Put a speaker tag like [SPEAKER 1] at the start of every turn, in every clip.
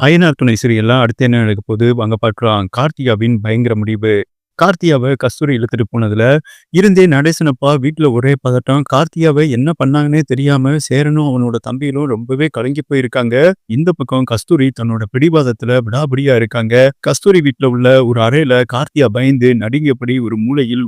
[SPEAKER 1] அய்யனார் துணை சீரியல்ல அடுத்து என்ன நடக்க போகுது? வாங்க பார்க்கலாம். கார்த்திகாவின் பயங்கர முடிவு. கார்த்தியாவ கஸ்தூரி இழுத்துட்டு போனதுல இருந்தே நடேசனப்பா வீட்ல ஒரே பதட்டம். கார்த்தியாவ என்ன பண்ணாங்கன்னே தெரியாம சேரனும் அவனோட தம்பிகளும் ரொம்பவே கலங்கி போயிருக்காங்க. இந்த பக்கம் கஸ்தூரி தன்னோட பிடிவாதத்துல விடாபிடியா இருக்காங்க. கஸ்தூரி வீட்ல உள்ள ஒரு அறையில கார்த்தியா பயந்து நடுங்கியபடி ஒரு மூலையில்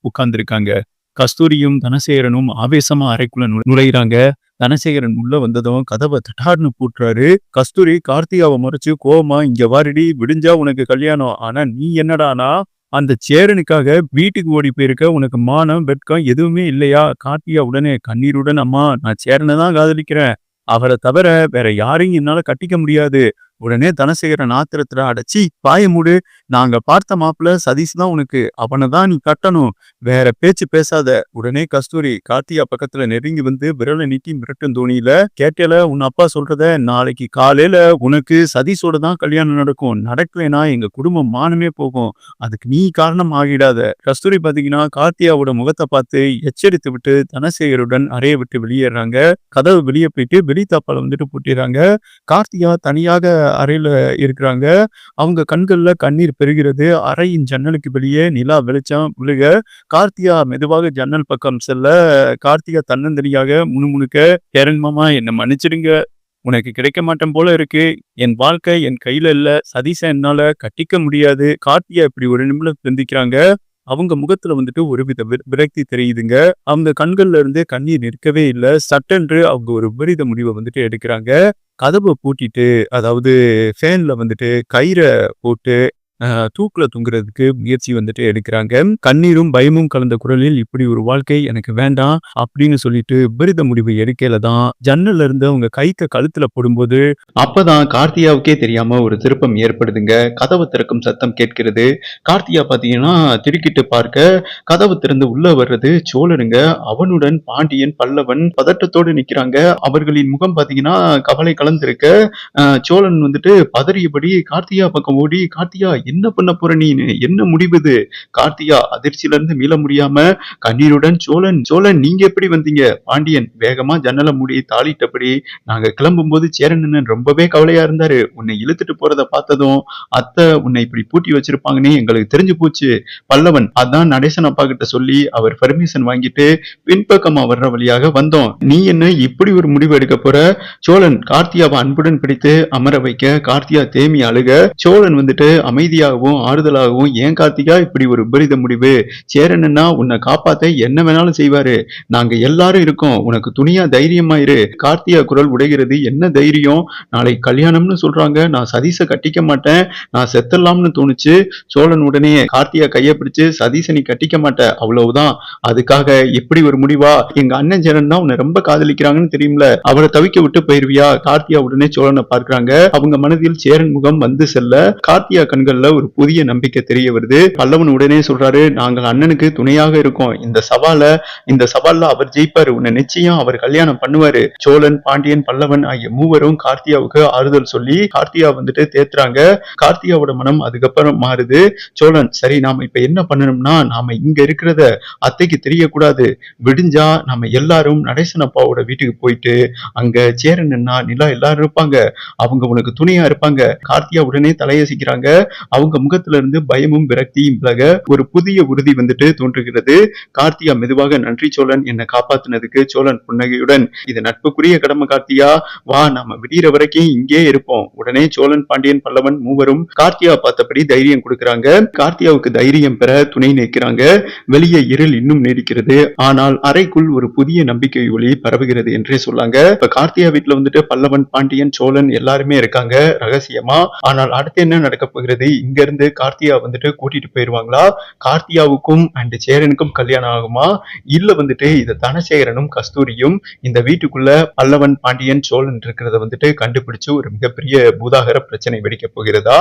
[SPEAKER 1] உட்கார்ந்திருக்காங்க. கஸ்தூரியும் தனசேகரனும் ஆவேசமா அறைக்குள்ள நுழையிறாங்க. தனசேகரன் உள்ள வந்ததும் கதவை தட்டார்னு பூட்டுறாரு. கஸ்தூரி கார்த்திகாவை மறைச்சு கோவமா, இங்க வாரடி, விடிஞ்சா உனக்கு கல்யாணம். ஆனா நீ என்னடானா அந்த சேரனுக்காக வீட்டுக்கு ஓடி போயிருக்க. உனக்கு மானம் வெட்கம் எதுவுமே இல்லையா? கார்த்திகா உடனே கண்ணீருடன், அம்மா நான் சேரனை தான் காதலிக்கிறேன், அவரை தவிர வேற யாரையும் என்னால கட்டிக்க முடியாது. உடனே தனசேகரன் ஆத்திரத்துல, அடைச்சி பாய மூடு, நாங்க பார்த்த மாப்பிள்ள சதீஷ் தான் உனக்கு, அவனை தான் நீ கட்டணும், வேற பேச்சு பேசாத. உடனே கஸ்தூரி கார்த்திகா பக்கத்துல நெருங்கி வந்து விரலை நீட்டி மிரட்டும் தோணியில, கேட்டல உன் அப்பா சொல்றத, நாளைக்கு காலையில உனக்கு சதீஷோட தான் கல்யாணம் நடக்கும், நடக்கலைன்னா எங்க குடும்பம் மானமே போகும், அதுக்கு நீ காரணம் ஆகிடாத. கஸ்தூரி பாத்தீங்கன்னா கார்த்தியாவோட முகத்தை பார்த்து எச்சரித்து விட்டு தனசேகருடன் அறையை விட்டு வெளியேறாங்க. கதவு வெளியே போயிட்டு வெளித்தாப்பால வந்துட்டு பூட்டிடுறாங்க. கார்த்திகா தனியாக அறையில இருக்கிறாங்க. அவங்க கண்கள்ல கண்ணீர் பெருகிறது. அறையின் ஜன்னலுக்கு வெளியே நிலா வெளிச்சம் விழுக கார்த்திகா மெதுவாக ஜன்னல் பக்கம் செல்ல, கார்த்திகா தன்னந்தனியாக முணுமுணுக்க, "கேரன் மாமா, என்ன மன்னிச்சிடுங்க, உனக்கு கிடைக்க மாட்டேன் போல இருக்கு, என் வாழ்க்கை என் கையில இல்ல, சதீஷை என்னால கட்டிக்க முடியாது." கார்த்திகா இப்படி ஒரு நிமிடம் சிந்திக்கிறாங்க. அவங்க முகத்துல வந்துட்டு ஒருவித விரக்தி தெரியுதுங்க. அவங்க கண்கள்ல இருந்து கண்ணீர் நிற்கவே இல்லை. சட்டென்று அவங்க ஒரு விபரீத முடிவை வந்துட்டு எடுக்கிறாங்க. கதவை பூட்டிட்டு, அதாவது ஃபேன்ல வந்துட்டு கயிறை போட்டு தூக்குல தொங்குறதுக்கு முயற்சி வந்துட்டு எடுக்கிறாங்க. கண்ணீரும் பயமும் கலந்த குரலில், இப்படி ஒரு வாழ்க்கை எனக்கு வேண்டாம் அப்படின்னு சொல்லிட்டு விபரீத முடிவு எடுக்கையில தான் ஜன்னல்ல இருந்து அவங்க கைக்க கழுத்துல போடும்போது அப்பதான் கார்த்தியாவுக்கே தெரியாம ஒரு திருப்பம் ஏற்படுதுங்க. கதவு திறக்கும் சத்தம் கேட்கிறது. கார்த்தியா பாத்தீங்கன்னா திருக்கிட்டு பார்க்க, கதவு திறந்து உள்ள வர்றது சோழனுங்க. அவனுடன் பாண்டியன், பல்லவன் பதட்டத்தோடு நிக்கிறாங்க. அவர்களின் முகம் பாத்தீங்கன்னா கவலை கலந்திருக்க, சோழன் வந்துட்டு பதறியபடி கார்த்தியா பக்கம் ஓடி, கார்த்தியா என்ன பண்ண போற நீனு, என்ன முடிவுது? கார்த்தியா அதிர்ச்சியில இருந்து மீள முடியாம கண்ணீருடன், சோழன் சோழன் நீங்க எப்படி வந்தீங்க? பாண்டியன் வேகமா ஜன்னலை மூடி தாளிட்டபடி, நாங்க கிளம்பும் போது சேரன் ரொம்பவே கவலையா இருந்தாரு, உன்னை இழுத்துட்டு போறத பார்த்ததும் அத்தை உன்னை இப்படி பூட்டி வச்சிருப்பாங்கன்னு எங்களுக்கு தெரிஞ்சு போச்சு. பல்லவன், அதான் நடேசன் அப்பா கிட்ட சொல்லி அவர் பர்மிஷன் வாங்கிட்டு பின்பக்கமா வர்ற வழியாக வந்தோம், நீ என்ன இப்படி ஒரு முடிவு எடுக்க போற? சோழன் கார்த்தியாவை அன்புடன் பிடித்து அமர வைக்க, கார்த்தியா தேமி அழுக, சோழன் வந்துட்டு அமைதியாகவும் ஆறுதலாகவும், ஏன் கார்த்திகா இப்படி ஒரு விபரீத முடிவு? சேரன்னா உன்னை காப்பாத்த என்ன வேணாலும் செய்வாரு, நாங்க எல்லாரும் இருக்கோம், உனக்கு துணியா தைரியமாயிரு. கார்த்தியா குரல் உடைகிறது. என்ன தைரியம்? நாளை கல்யாணம்னு சொல்றாங்க, நான் சதீஷை கட்டிக்க மாட்டேன், நான் செத்தலாம்னு தோணுச்சு. சோழன் உடனே கார்த்தியா கையை பிடிச்சு, சதீஷை நீ கட்டிக்க மாட்ட, அவ்வளவுதான், அதுக்காக இப்படி ஒரு முடிவா? எங்க அண்ணன் சேரன் தான் உன்னை ரொம்ப காதலிக்கிறாங்கன்னு தெரியும்ல, அவரை தவிக்க விட்டு போயிருவியா? கார்த்தியா உடனே சோழனை பார்க்கிறாங்க. அவங்க மனதில் சேரன் முகம் வந்து செல்ல, கார்த்தியா கண்கள்ல ஒரு புதிய நம்பிக்கை தெரிய வருது. பல்லவன் உடனே சொல்றாரு, நாங்கள் அண்ணனுக்கு துணையாக இருக்கோம், இந்த சவால்ல அவர் ஜெயிப்பாரு, உன்னை நிச்சயம் அவர் கல்யாணம் பண்ணுவாரு. சோழன், பாண்டியன், பல்லவன் ஆகிய மூவரும் கார்த்தியாவுக்கு ஆறுதல் சொல்லி கார்த்தியா வந்துட்டு தேத்துறாங்க. கார்த்தியாவோட மனம் அதுக்கப்புறம் மாறுது. சோழன், சரி நாம இப்ப என்ன பண்ணணும்னா, நாம இங்க இருக்கிறத அத்தைக்கு தெரியக்கூடாது, விடிஞ்சா நம்ம எல்லாரும் நடேசன் அப்பாவோட வீட்டுக்கு போயிட்டு அங்க சேரன் அண்ணா, நிலா எல்லாரும் இருப்பாங்க, அவங்க உனக்கு துணையா இருப்பாங்க. கார்த்தியா உடனே தலையசிக்கிறாங்க. அவங்க முகத்துல இருந்து பயமும் விரக்தியும் விலக ஒரு புதிய உறுதி வந்துட்டு தோன்றுகிறது. கார்த்தியா மெதுவாக, நன்றி சோழன், என்னை காப்பாத்தினதுக்கு. சோழன் புன்னகையுடன், இது நட்புக்குரிய கடமை கார்த்தியா, வா நாம விடிகிற வரைக்கும் இங்கே இருப்போம். உடனே சோழன், பாண்டியன், பல்லவன் மூவரும் கார்த்தியா பார்த்தபடி தைரியம் கொடுக்கிறாங்க. கார்த்தியாவுக்கு தைரியம் பெற துணை நிற்கிறாங்க. வெளியே இருள் இன்னும் நீடிக்கிறது. ஆனால் அறைக்குள் ஒரு புதிய நம்பிக்கை ஒளி பரவுகிறது என்றே சொல்லாங்க. இப்ப கார்த்தியா வீட்டுல வந்துட்டு பல்லவன், பாண்டியன், சோழன் எல்லாருமே இருக்காங்க ரகசியமா. ஆனால் அடுத்து என்ன நடக்க போகிறது? இங்க இருந்து கார்த்தியா வந்துட்டு கூட்டிட்டு போயிருவாங்களா? கார்த்தியாவுக்கும் அண்ட் சேரனுக்கும் கல்யாணம் ஆகுமா? இல்ல வந்துட்டு இத தனசேகரனும் கஸ்தூரியும் இந்த வீட்டுக்குள்ள பல்லவன், பாண்டியன், சோழன் இருக்கிறத வந்துட்டு கண்டுபிடிச்சு ஒரு மிகப்பெரிய பூதாகர பிரச்சனை வெடிக்க போகிறதா?